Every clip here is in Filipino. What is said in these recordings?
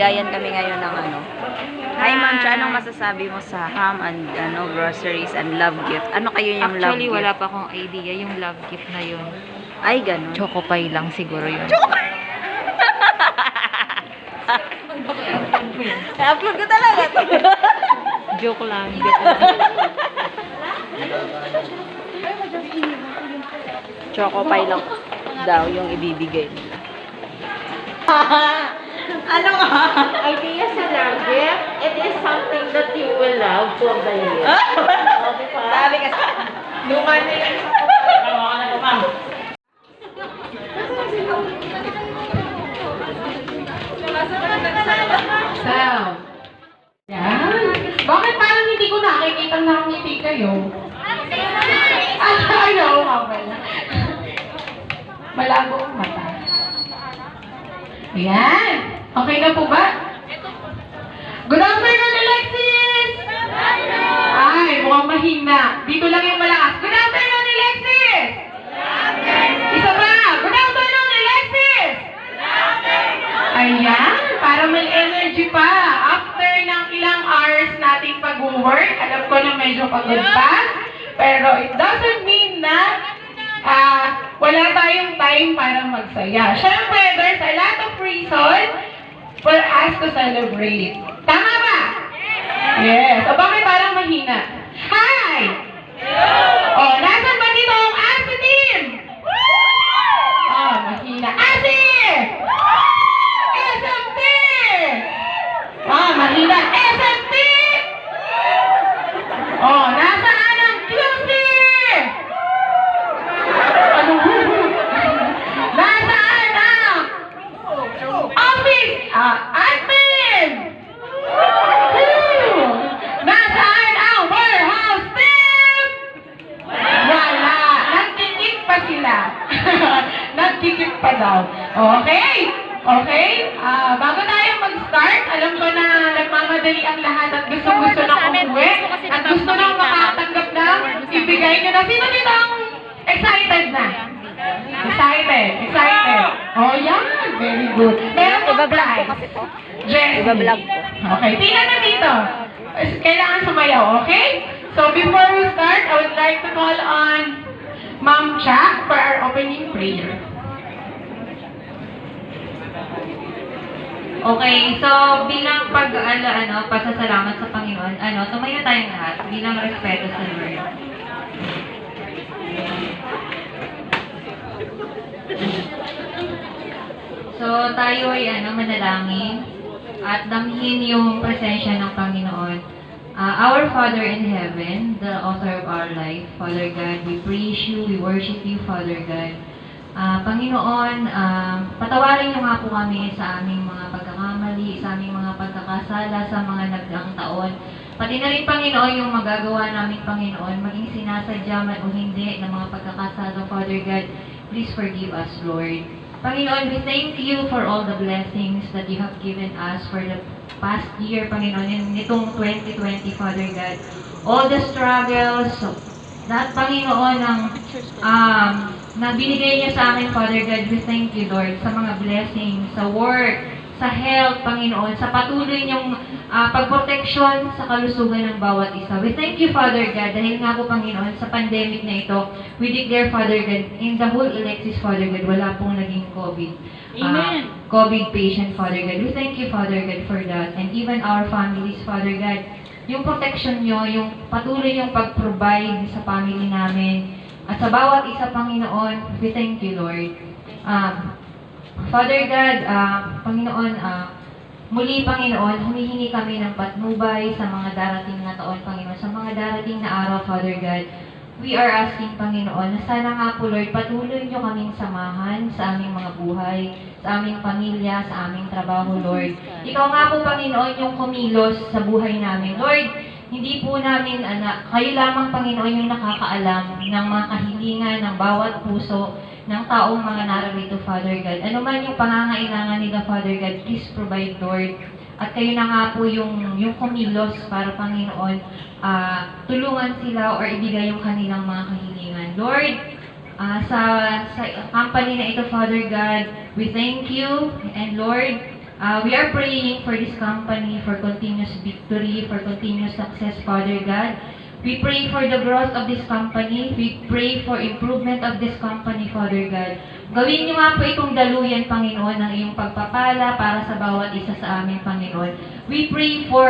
bigayan kami ngayon ng ano. Hi Ma'am Cha, anong masasabi mo sa ham and groceries and love gift? Ano kayo yung love Actually, gift? wala pa akong idea yung love gift na yun. Ay, ganun. Choco pie lang siguro yun. I-upload ko talaga to. Joke lang, joke lang. Choco pie lang daw yung ibibigay nila. Ano nga? Idea sa love gift, it is something that you will love for the year. Sabi kasi, Luma na yan. Sound. Yan. Bakit parang hindi ko nakikita na ngiti kayo? Ayaw nga pala. Malabo ang mata. Ayan. Okay na po ba? Good afternoon, Alexis! Ay, mukhang mahina. Dito lang yung malakas. Good afternoon, Alexis! Isa pa! Good afternoon, Alexis! Ayan, para may energy pa. After ng ilang hours nating pag-work, alam ko na medyo pagod pa, pero it doesn't mean na wala tayong time para magsaya. Siyempre, there's a lot of reason for us to celebrate. Tama ba? Yes. O bakit parang mahina? Hi! Oh, nasan ba dito ang ASI team? Oh, mahina. ASI! SMT! Ah, mahina. SMT! Oh, nasaan ang QC? Ano? Nasaan ang office? Admin! Nasaan ang warehouse team? Wala. Nagkikip pa sila. Nagkikip pa daw. Okay? Okay? Bago tayo mag-start, alam ko na nagmamadali ang lahat at gusto-gusto na umuwi. At gusto nang makatanggap na ibigay nyo na. Sino dito ang excited na? Excited. Excited. Oh, yan. Very good. Meron pong iba-vlog ko prize. kasi to. Jessie. Iba-vlog ko. Okay, tingnan na dito. Kailangan sumayaw, okay? So before we start, I would like to call on Ma'am Cha for our opening prayer. Okay, so bilang pasasalamat sa Panginoon, tumayo tayong lahat bilang respeto sa Lord. So tayo ay manalangin at damhin yung presensya ng Panginoon. Our Father in heaven, the author of our life, Father God, we praise you, we worship you, Father God. Panginoon, patawarin niyo nga po kami sa aming mga pagkakamali, sa aming mga pagkakasala sa mga nagdaang taon. Pati na rin, Panginoon, yung magagawa namin, Panginoon, maging sinasadya man o hindi ng mga pagkakasala, Father God, please forgive us, Lord. Panginoon, we thank you for all the blessings that you have given us for the past year, Panginoon, in itong 2020, Father God. All the struggles, lahat, Panginoon, na binigay niya sa akin, Father God, we thank you, Lord, sa mga blessings, sa work, sa health, Panginoon, sa patuloy niyong pagproteksyon sa kalusugan ng bawat isa. We thank you, Father God, dahil nga po, Panginoon, sa pandemic na ito, we declare, Father God, in the whole Alexis, Father God, wala pong naging COVID. COVID patient, Father God. We thank you, Father God, for that. And even our families, Father God, yung protection nyo, yung patuloy yung pag-provide sa family namin, at sa bawat isa, Panginoon, we thank you, Lord. Father God, Panginoon, muli, Panginoon, humihingi kami ng patnubay sa mga darating na taon, Panginoon, sa mga darating na araw, Father God. We are asking, Panginoon, na sana nga po, Lord, patuloy niyo kaming samahan sa aming mga buhay, sa aming pamilya, sa aming trabaho, Lord. Ikaw nga po, Panginoon, yung kumilos sa buhay namin. Lord, hindi po namin, kayo lamang, Panginoon, yung nakakaalam ng mga kahilingan ng bawat puso ng taong mga nararito, Father God. Ano man yung pangangailangan nila, Father God, please provide, Lord. At kayo na nga po yung kumilos para, Panginoon, tulungan sila or ibigay yung kanilang mga kahilingan. Lord, sa company na ito, Father God, we thank you. And Lord, We are praying for this company, for continuous victory, for continuous success, Father God. We pray for the growth of this company. We pray for improvement of this company, Father God. Gawin niyo nga po itong daluyan, Panginoon, ng iyong pagpapala para sa bawat isa sa amin, Panginoon. We pray for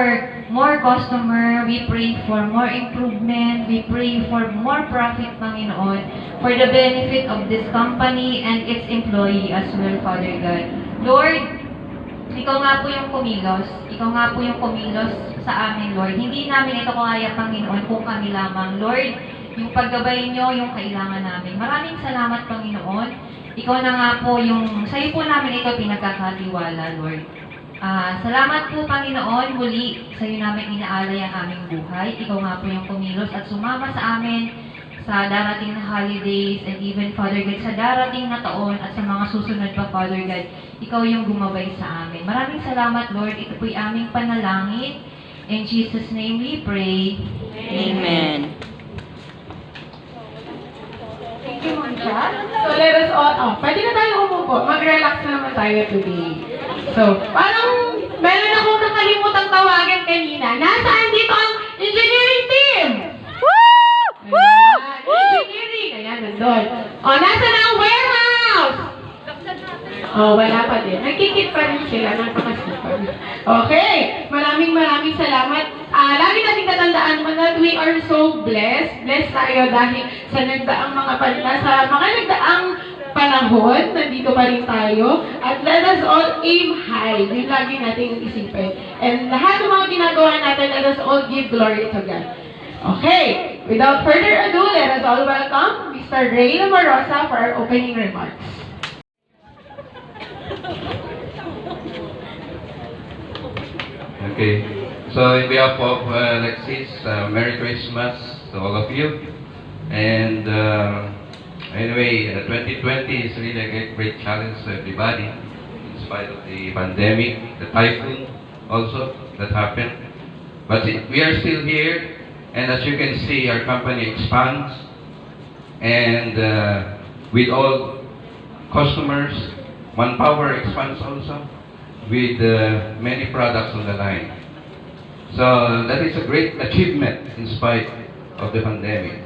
more customer. We pray for more improvement. We pray for more profit, Panginoon, for the benefit of this company and its employee as well, Father God. Lord, ikaw nga po yung kumilos. Ikaw nga po yung kumilos sa amin, Lord. Hindi namin ito kaya, Panginoon, kung kami lamang. Lord, yung paggabay nyo, yung kailangan namin. Maraming salamat, Panginoon. Ikaw na nga po yung, sa'yo po namin ito pinagkakatiwala, Lord. Salamat po, Panginoon. Muli, sa'yo namin inaalay ang aming buhay. Ikaw nga po yung kumilos at sumama sa amin sa darating na holidays and even, Father God, sa darating na taon at sa mga susunod pa, Father God, ikaw yung gumabay sa amin. Maraming salamat, Lord. Ito po'y aming panalangin. In Jesus' name we pray. Amen. Thank you, Ma'am Cha. So let us all, pwede na tayo umupo. Mag-relax na naman tayo today. So, parang meron akong nakalimutang tawagan kanina. Nasaan dito ang engineering team? Ayan, engineering. Ayan, nandun. Nasa na ang warehouse? Wala pa din. Nagkikit pa rin sila ng pakasipan. Okay. Maraming salamat. Lagi natin tatandaan mo that we are so blessed. Blessed tayo dahil sa nagdaang mga sa mga nagdaang panahon, nandito pa rin tayo. At let us all aim high. Yun lagi natin isipin. And lahat ng mga ginagawa natin, let us all give glory to God. Okay. Without further ado, let us all welcome Mr. Ray Lamorosa for our opening remarks. Okay, so in behalf of Alexis, Merry Christmas to all of you. And anyway, 2020 is really a great challenge to everybody, in spite of the pandemic, the typhoon also that happened. But we are still here, and as you can see, our company expands, and with all customers, Manpower expands also, with many products on the line. So that is a great achievement in spite of the pandemic.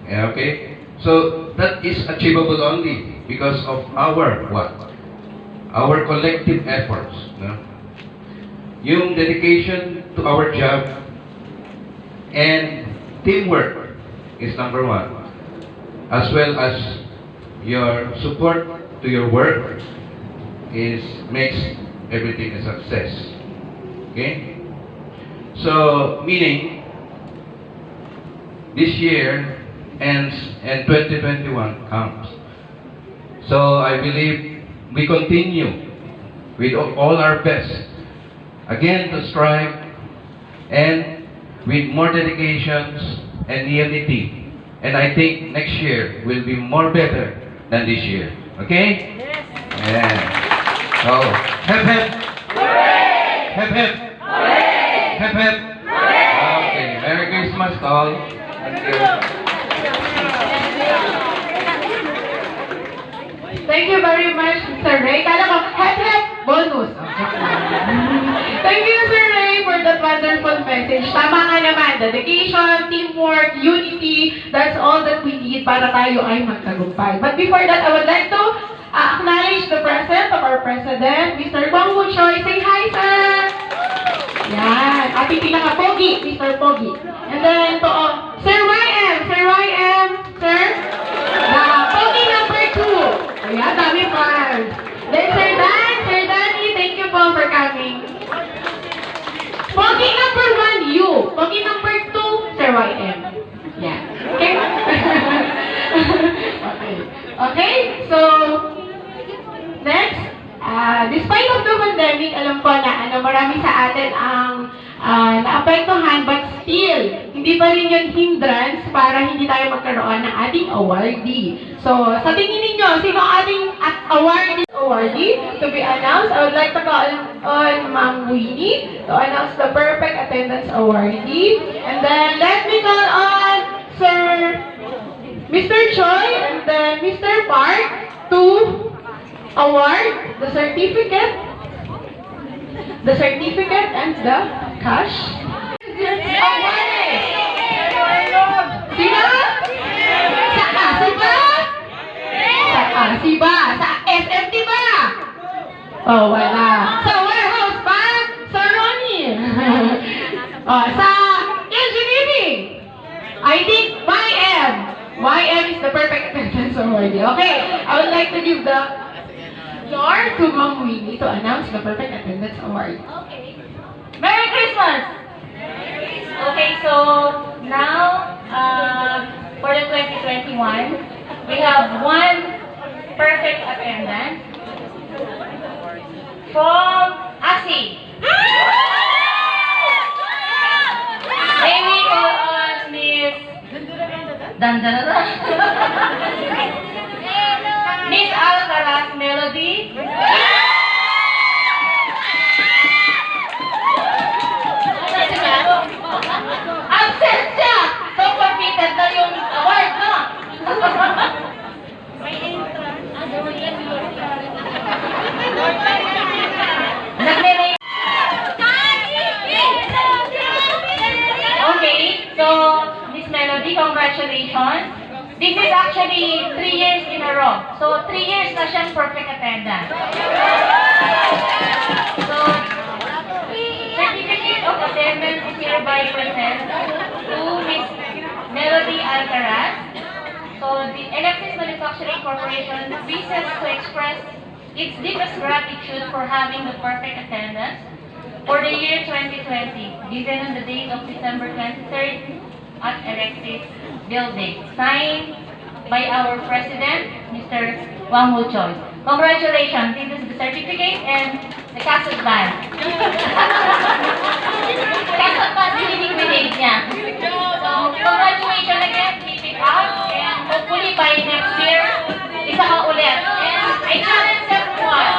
Yeah, okay? So that is achievable only because of our what? Our collective efforts. No? Yung dedication to our job and teamwork is number one. As well as your support to your work makes everything a success. Okay? So, meaning, this year ends and 2021 comes. So, I believe we continue with all our best, again, to strive and with more dedications and unity. And I think next year will be more better than this year. Okay? Yes. Yeah. So, hep hep. Hooray! Hep hep. Hooray! Hep hep. Hooray! Okay. Merry Christmas to all. Thank you. Thank you very much, Sir Ray. Kala ko, hep hep, bonus. Thank you, Sir Ray, for that wonderful message. Tama nga naman, dedication, teamwork, unity, that's all that we need para tayo ay magtagumpay. But before that, I would like to acknowledge the presence of our President, Mr. Kwang Woo Choi. Say hi, sir! Yan, ating pinaka-pogi, Mr. Pogi. And then, to Sir YM, sir, the pogi number 2. Ayan, dami fans. Then, Sir Danny, thank you po for coming. Pogi number 1, you. Pogi number 2, Sir YM. Yeah. Okay? Okay, so, next, despite of the pandemic, alam ko na marami sa atin ang naapektuhan, but still, hindi pa rin yun hindrance para hindi tayo magkaroon ng ating awardee. So, sa tingin ninyo, sino ating awardee to be announced? I would like to call on Ma'am Winnie to announce the Perfect Attendance Awardee. And then, let me call on Sir Mr. Choi and then Mr. Park to award, the certificate, and the cash. Awarded. Sino? Sa ASI ba? Sa ASI ba? Sa SMT ba? Oh, wala. Sa warehouse ba? Sa Ronnie. Oh, sa engineering. I think YM. YM is the perfect attendance award. Okay, I would like to give the floor to Ma'am Winnie to announce the perfect attendance award. Merry Christmas! Okay, so now, for the 2021, we have one perfect attendance from ASI. May we call on Miss Dandanada. Miss Alcaraz Melody. Absent siya! So, competed na yung award, no? Nagme-may... Okay, so, Miss Melody, congratulations. This is actually 3 years in a row. So, 3 years na siyang perfect attendance. So, certificate of attendance is hereby present to Miss Melody Alcaraz. So, the Electric Manufacturing Corporation wishes to express its deepest gratitude for having the perfect attendance for the year 2020, given on the date of December 23rd at Electric Building, signed by our President, Mr. Wang Wu Choi. Congratulations! This is the certificate and the cassette band. Cassette band, hinilig-milig niya. So, congratulations again, keep it up, and hopefully by next year, isa ka ulit. And I challenge everyone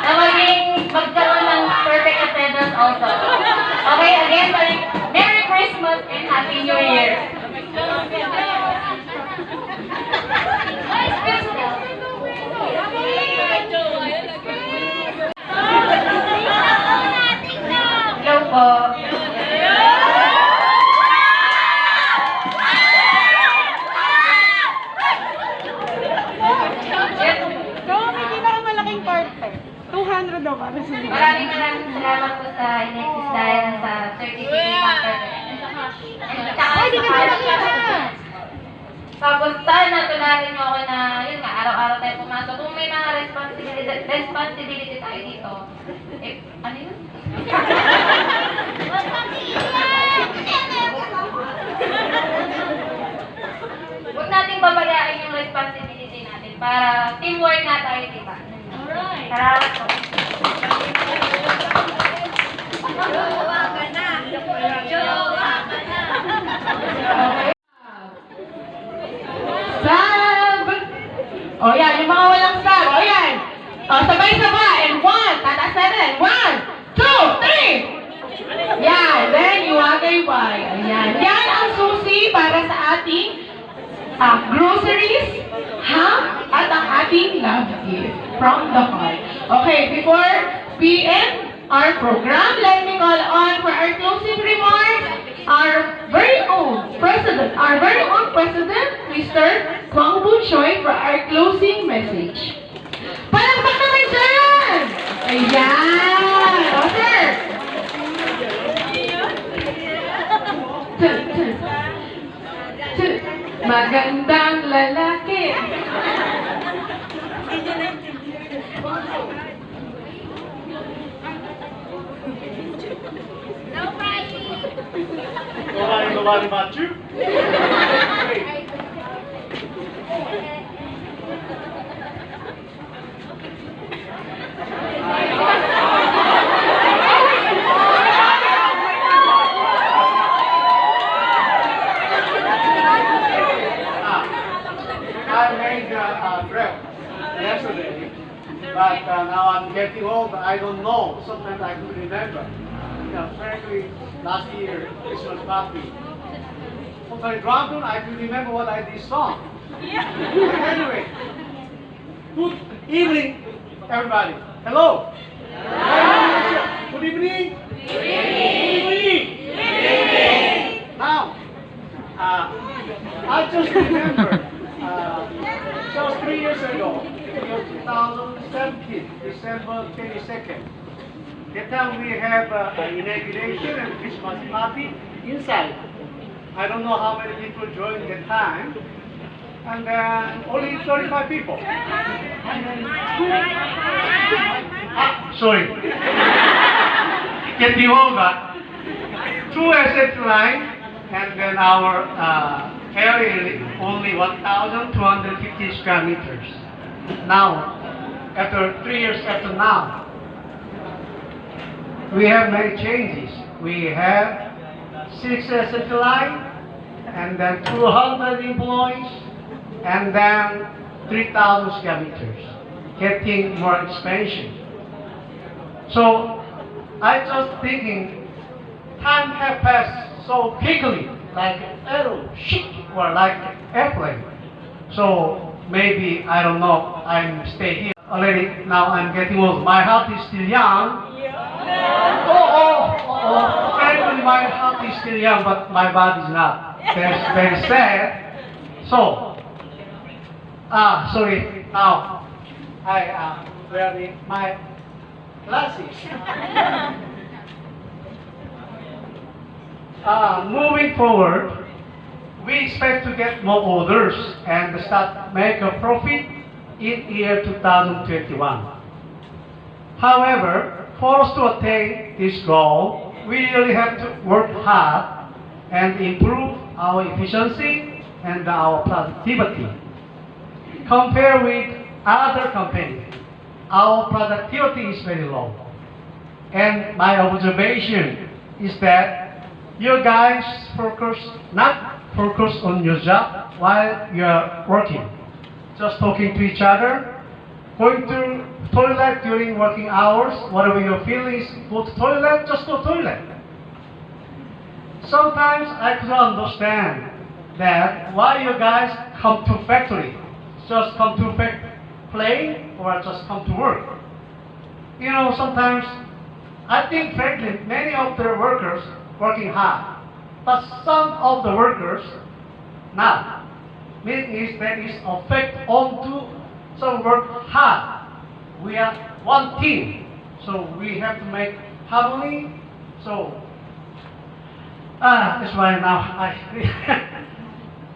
na magkaroon ng perfect attendance also. Okay, again, Merry Christmas and Happy New Year! Hello po. Pinakamalaking parte. 200 daw para sa Maraming salamat po sa Alexis dahil sa certificate after. Ay, di ka na. Tapos sana tunarin niyo ako na, yun nga, araw-araw tayo pumasok. Kung may mga responsibility tayo dito, eh, ano yun? Huwag nating babayaan yung responsibility natin para teamwork nga tayo, di ba? Alright. Salamat po. Sab! O yan, yung mga walang sab. O yan. O, sabay-sabay. And 1, tataas na rin. 1, 2, 3. Yan. Then, iwagay-way. Ayan. Yan ang susi para sa ating groceries, ham, at ang ating love gift from the heart. Okay, before we end our program, let me call on for our closing remarks, our very own President, Mr. Wang Wu Choi, for our closing message. Palakpak naman dyan! Ayan! O, sir! Magandang lalaki! Nobody but you. I made a prep yesterday, but now I'm getting old. I don't know. Sometimes I don't remember. Frankly, last year Christmas party. If I dropped on, I can remember what I did song. Anyway, good evening, Everybody, hello. Good evening. Good evening. Now, I just remember, just 3 years ago, in 2017, December 22nd, that time we have an inauguration and Christmas party inside. I don't know how many people joined that time, and only 35 people. Sorry. Getting over. 2 asset line, and then our area is only 1,250 square meters. Now, after 3 years after now, we have many changes. We have 6 asset line, and then 200 employees, and then 3,000 square meters, getting more expansion. So I just thinking, time has passed so quickly, like arrow, or like airplane. So maybe, I don't know, I'm stay here already. Now I'm getting old. My heart is still young. Frankly, my heart is still young, but my body is not. That's very sad. So, sorry. Now, I wearing my glasses. Moving forward, we expect to get more orders and start make a profit in year 2021. However, for us to attain this goal, we really have to work hard and improve our efficiency and our productivity. Compared with other companies, our productivity is very low. And my observation is that you guys not focus on your job while you are working. Just talking to each other, going to toilet during working hours, whatever your feelings, go to toilet, just go toilet. Sometimes I could understand that why you guys come to factory, just come to play or just come to work. You know, sometimes I think frankly many of the workers working hard, but some of the workers not. Meaning is that is affect onto some work hard. We are one team, so we have to make harmony. So that's why now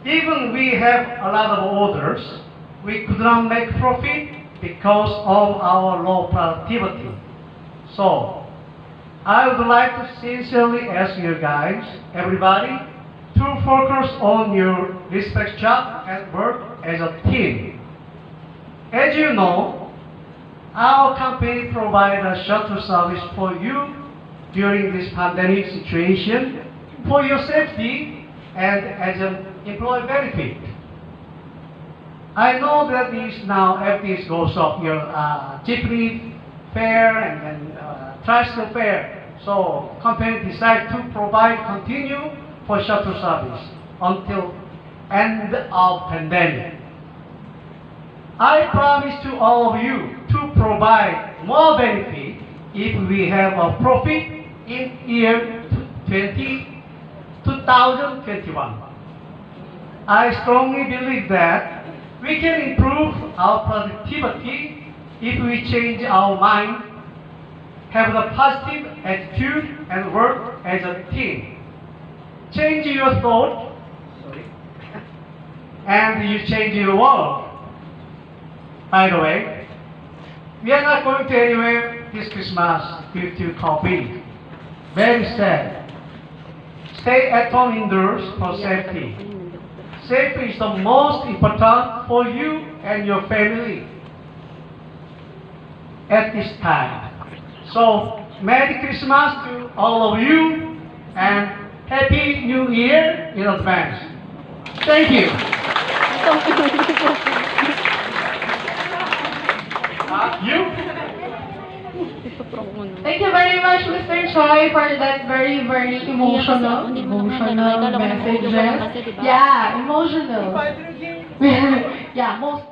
even we have a lot of orders, we could not make profit because of our low productivity. So I would like to sincerely ask you guys, everybody, to focus on your respect job and work as a team. As you know, our company provides a shuttle service for you during this pandemic situation for your safety and as an employee benefit. I know that this now, after this goes up, your jeepney fare and then tricycle fare. So company decide to continue for shuttle service until end of pandemic. I promise to all of you to provide more benefit if we have a profit in year 2021. I strongly believe that we can improve our productivity if we change our mind, have a positive attitude, and work as a team. Change your thought, and you change your world. By the way, we are not going to anywhere this Christmas due to COVID. Very sad. Stay at home indoors for safety. Safety is the most important for you and your family at this time. So, Merry Christmas to all of you and Happy New Year in advance. Thank you. You? Thank you very much, Mr. Choi, for that very, very emotional messages. Yeah, emotional. Yeah, most.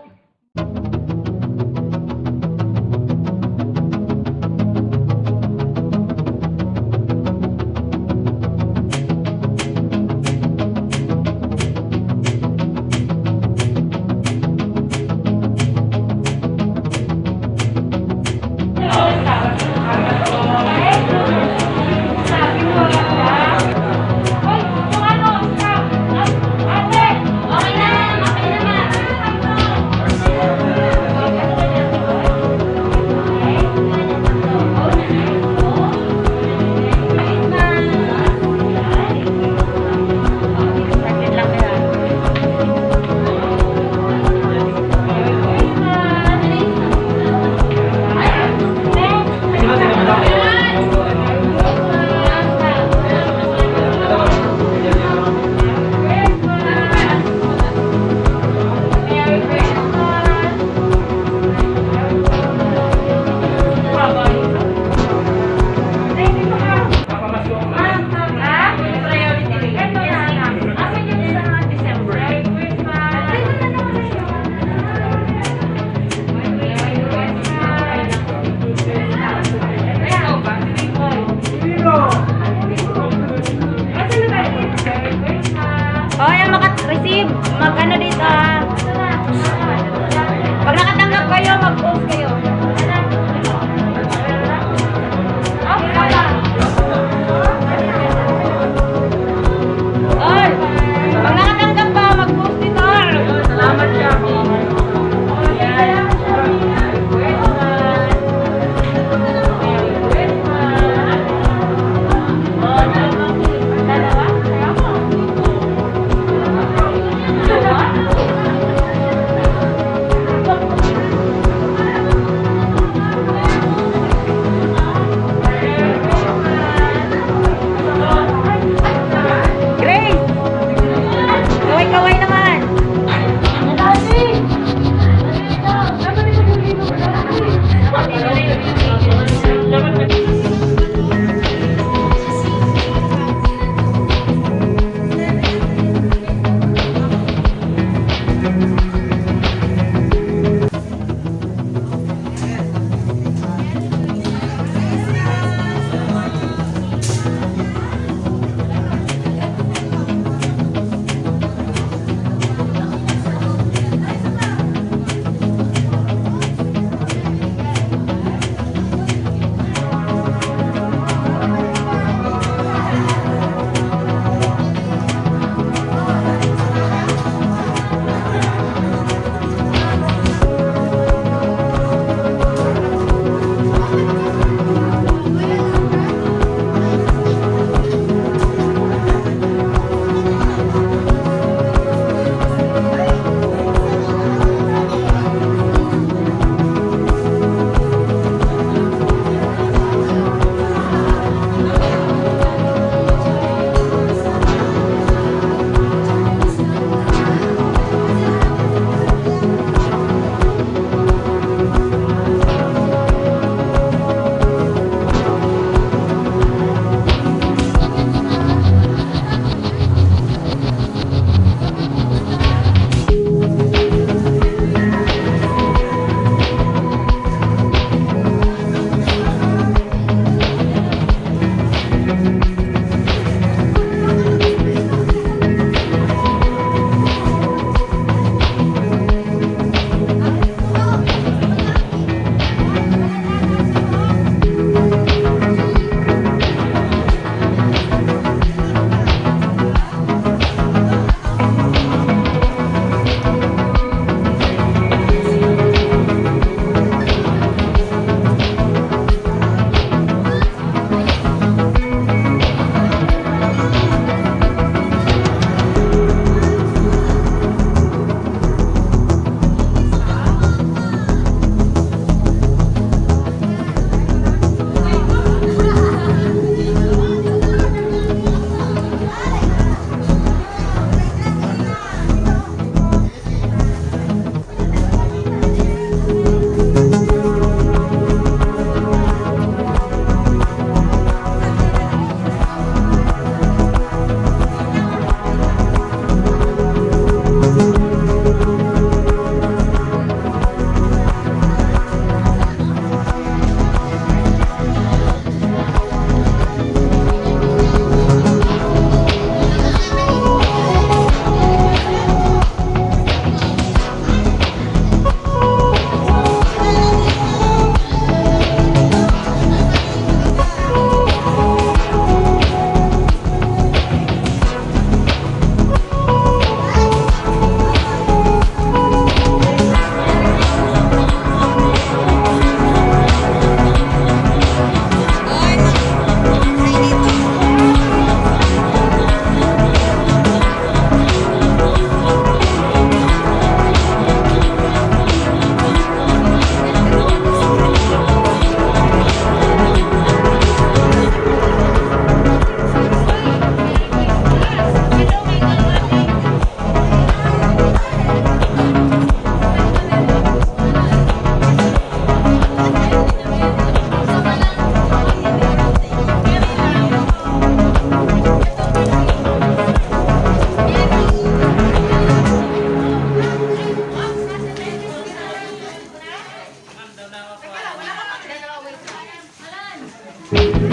Thank you.